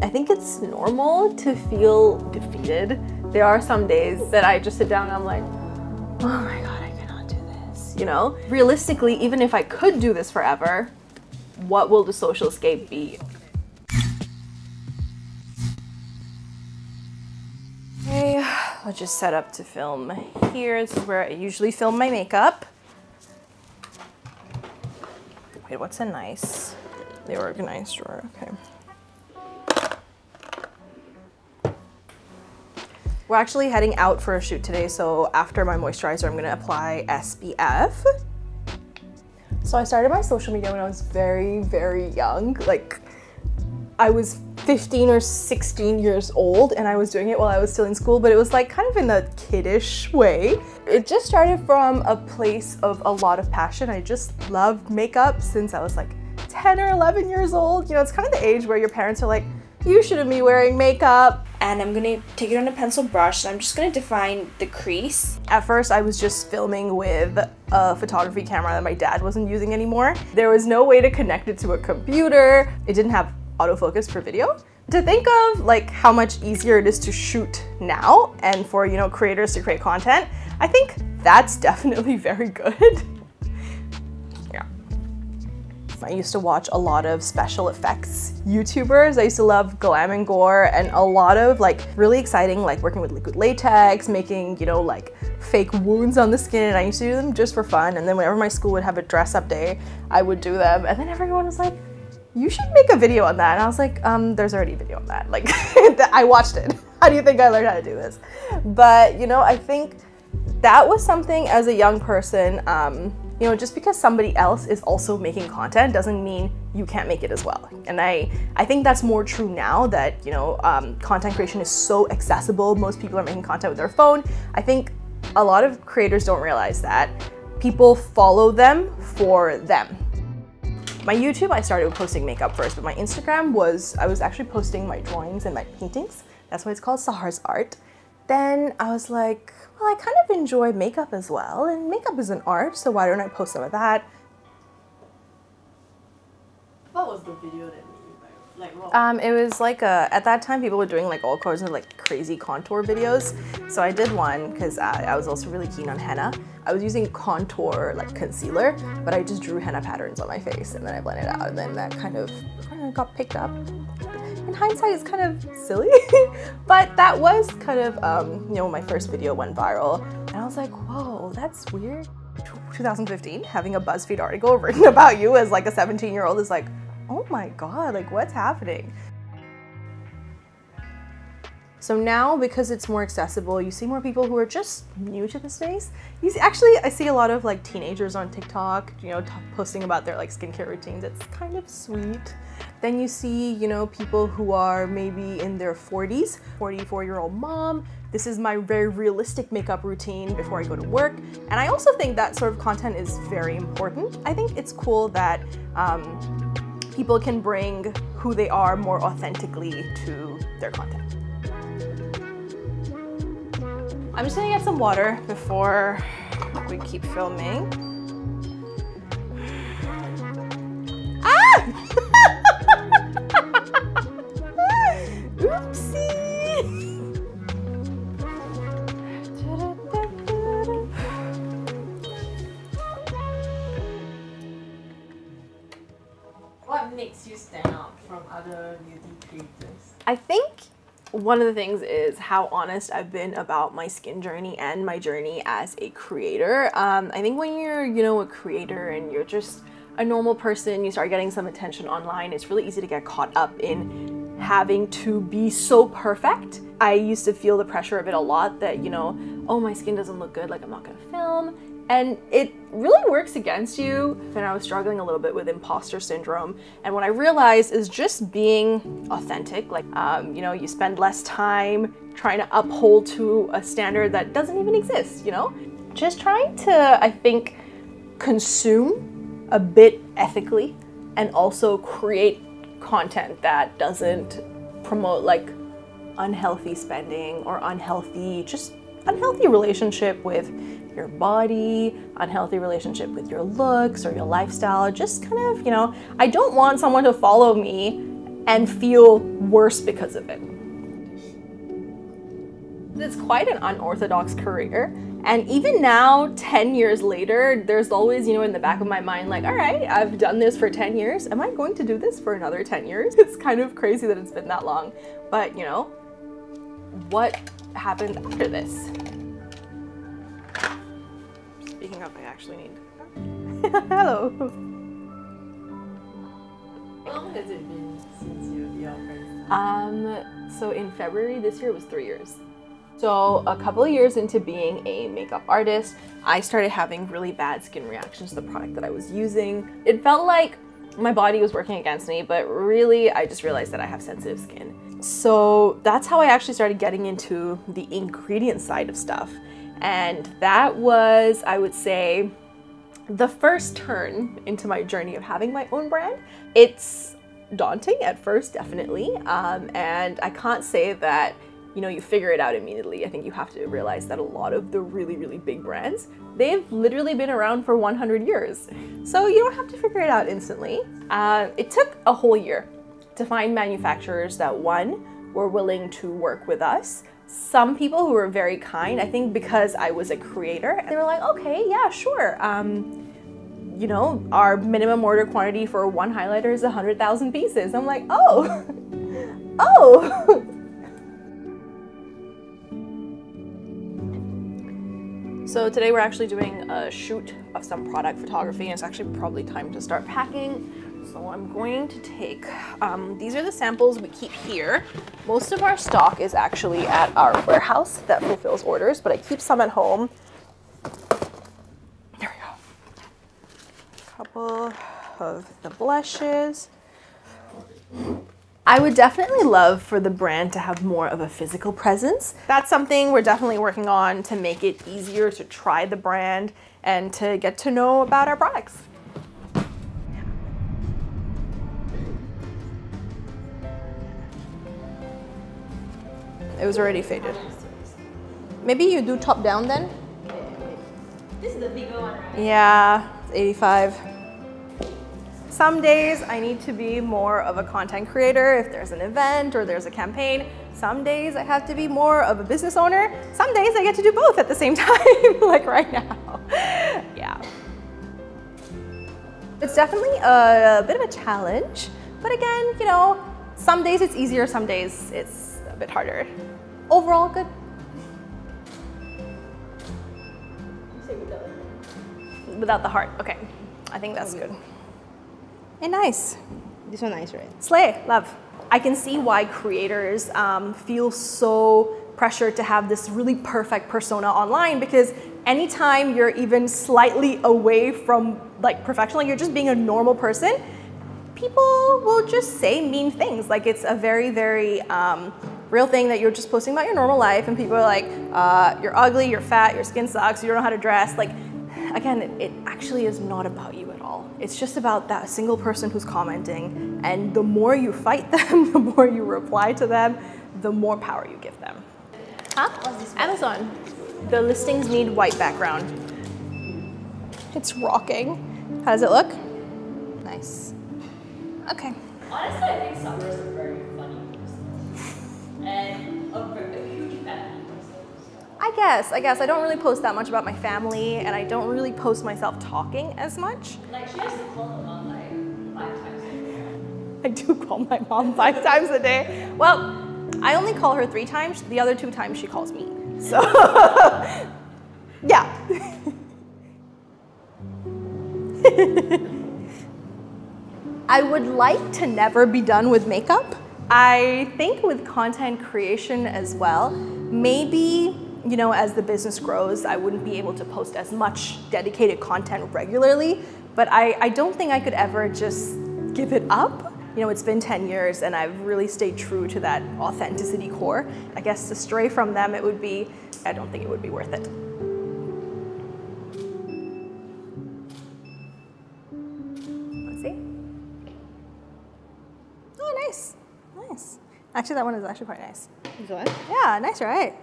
I think it's normal to feel defeated. There are some days that I just sit down and I'm like, oh my God, I cannot do this, you know? Realistically, even if I could do this forever, what will the social escape be? Okay, I'll just set up to film here. This is where I usually film my makeup. Wait, what's a nice, the organized drawer, okay. We're actually heading out for a shoot today, so after my moisturizer, I'm gonna apply SPF. So I started my social media when I was very, very young. Like, I was 15 or 16 years old, and I was doing it while I was still in school, but it was like kind of in a kiddish way. It just started from a place of a lot of passion. I just loved makeup since I was like 10 or 11 years old. You know, it's kind of the age where your parents are like, you shouldn't be wearing makeup. And I'm gonna take it on a pencil brush, and I'm just gonna define the crease. At first, I was just filming with a photography camera that my dad wasn't using anymore. There was no way to connect it to a computer. It didn't have autofocus for video. To think of like how much easier it is to shoot now and for, you know, creators to create content, I think that's definitely very good. Yeah. I used to watch a lot of special effects YouTubers. I used to love Glam and Gore, and a lot of like really exciting, like working with liquid latex, making, you know, like fake wounds on the skin. I used to do them just for fun. And then whenever my school would have a dress up day, I would do them. And then everyone was like, you should make a video on that. And I was like, there's already a video on that. Like, I watched it. How do you think I learned how to do this? But, you know, I think that was something as a young person, you know, just because somebody else is also making content doesn't mean you can't make it as well. And I think that's more true now that, you know, content creation is so accessible. Most people are making content with their phone. I think a lot of creators don't realize that. People follow them for them. My YouTube, I started with posting makeup first, but my Instagram I was actually posting my drawings and my paintings. That's why it's called Sahar's Art. Then I was like, well, I kind of enjoy makeup as well, and makeup is an art, so why don't I post some of that? What was the video that made you like It was like at that time people were doing like all kinds of like crazy contour videos. So I did one because I was also really keen on henna. I was using contour like concealer, but I just drew henna patterns on my face and then I blended it out, and then that kind of got picked up. In hindsight, it's kind of silly, but that was kind of, you know, my first video went viral, and I was like, whoa, that's weird. 2015, having a BuzzFeed article written about you as like a 17-year-old is like, oh my God, like what's happening? So now, because it's more accessible, you see more people who are just new to the space. Actually, I see a lot of like teenagers on TikTok, you know, posting about their like skincare routines. It's kind of sweet. Then you see, you know, people who are maybe in their 40s, 44-year-old mom. This is my very realistic makeup routine before I go to work. And I also think that sort of content is very important. I think it's cool that people can bring who they are more authentically to their content. I'm just gonna get some water before we keep filming. Ah! Oopsie! What makes you stand out from other beauty creators? I think one of the things is how honest I've been about my skin journey and my journey as a creator. I think when you're, you know, a creator and you're just a normal person, you start getting some attention online, it's really easy to get caught up in having to be so perfect. I used to feel the pressure of it a lot that, you know, oh, my skin doesn't look good, like I'm not gonna film. And it really works against you. And I was struggling a little bit with imposter syndrome. And what I realized is just being authentic. Like, you know, you spend less time trying to uphold to a standard that doesn't even exist, you know? Just trying to, I think, consume a bit ethically and also create content that doesn't promote like unhealthy spending or unhealthy relationship with your body, unhealthy relationship with your looks or your lifestyle. Just kind of, you know, I don't want someone to follow me and feel worse because of it. It's quite an unorthodox career. And even now, 10 years later, there's always, you know, in the back of my mind, like, all right, I've done this for 10 years. Am I going to do this for another 10 years? It's kind of crazy that it's been that long. But, you know, what happened after this? Speaking of, I actually need... Hello. How long has it been since you're friends? So in February this year, it was 3 years. So a couple of years into being a makeup artist, I started having really bad skin reactions to the product that I was using. It felt like my body was working against me, but really I just realized that I have sensitive skin. So that's how I actually started getting into the ingredient side of stuff. And that was, I would say, the first turn into my journey of having my own brand. It's daunting at first, definitely. And I can't say that, you know, you figure it out immediately. I think you have to realize that a lot of the really, really big brands, they've literally been around for 100 years. So you don't have to figure it out instantly. It took a whole year to find manufacturers that, one, were willing to work with us. Some people who were very kind, I think because I was a creator, they were like, okay, yeah, sure. You know, our minimum order quantity for one highlighter is 100,000 pieces. I'm like, oh, oh. So today we're actually doing a shoot of some product photography, and it's actually probably time to start packing. So I'm going to take, these are the samples we keep here. Most of our stock is actually at our warehouse that fulfills orders, but I keep some at home. There we go. A couple of the blushes. I would definitely love for the brand to have more of a physical presence. That's something we're definitely working on to make it easier to try the brand and to get to know about our products. It was already faded. Maybe you do top down then? This is the bigger one, right? Yeah, it's 85. Some days I need to be more of a content creator if there's an event or there's a campaign. Some days I have to be more of a business owner. Some days I get to do both at the same time, like right now. Yeah. It's definitely a bit of a challenge, but again, you know, some days it's easier, some days it's a bit harder. Overall, good. Without the heart, okay. I think that's good. And nice. This one nice, right? Slay, love. I can see why creators feel so pressured to have this really perfect persona online, because anytime you're even slightly away from like perfection, like you're just being a normal person, people will just say mean things. Like it's a very, very real thing that you're just posting about your normal life, and people are like, you're ugly, you're fat, your skin sucks, you don't know how to dress. Like, again, it actually is not about you at all. It's just about that single person who's commenting, and the more you fight them, the more you reply to them, the more power you give them. Huh? Amazon. The listings need white background. It's rocking. How does it look? Nice. Okay. Honestly, I think Summer's a very funny person. And a huge family person. I guess. I don't really post that much about my family, and I don't really post myself talking as much. Like, she has to call her mom like 5 times a day. I do call my mom 5 times a day. Well, I only call her 3 times. The other 2 times she calls me. So, yeah. I would like to never be done with makeup. I think with content creation as well, maybe, you know, as the business grows, I wouldn't be able to post as much dedicated content regularly, but I don't think I could ever just give it up. You know, it's been 10 years and I've really stayed true to that authenticity core. I guess to stray from them, it would be, I don't think it would be worth it. Let's see. Oh, nice, nice. Actually, that one is actually quite nice. This one? Yeah, nice, right?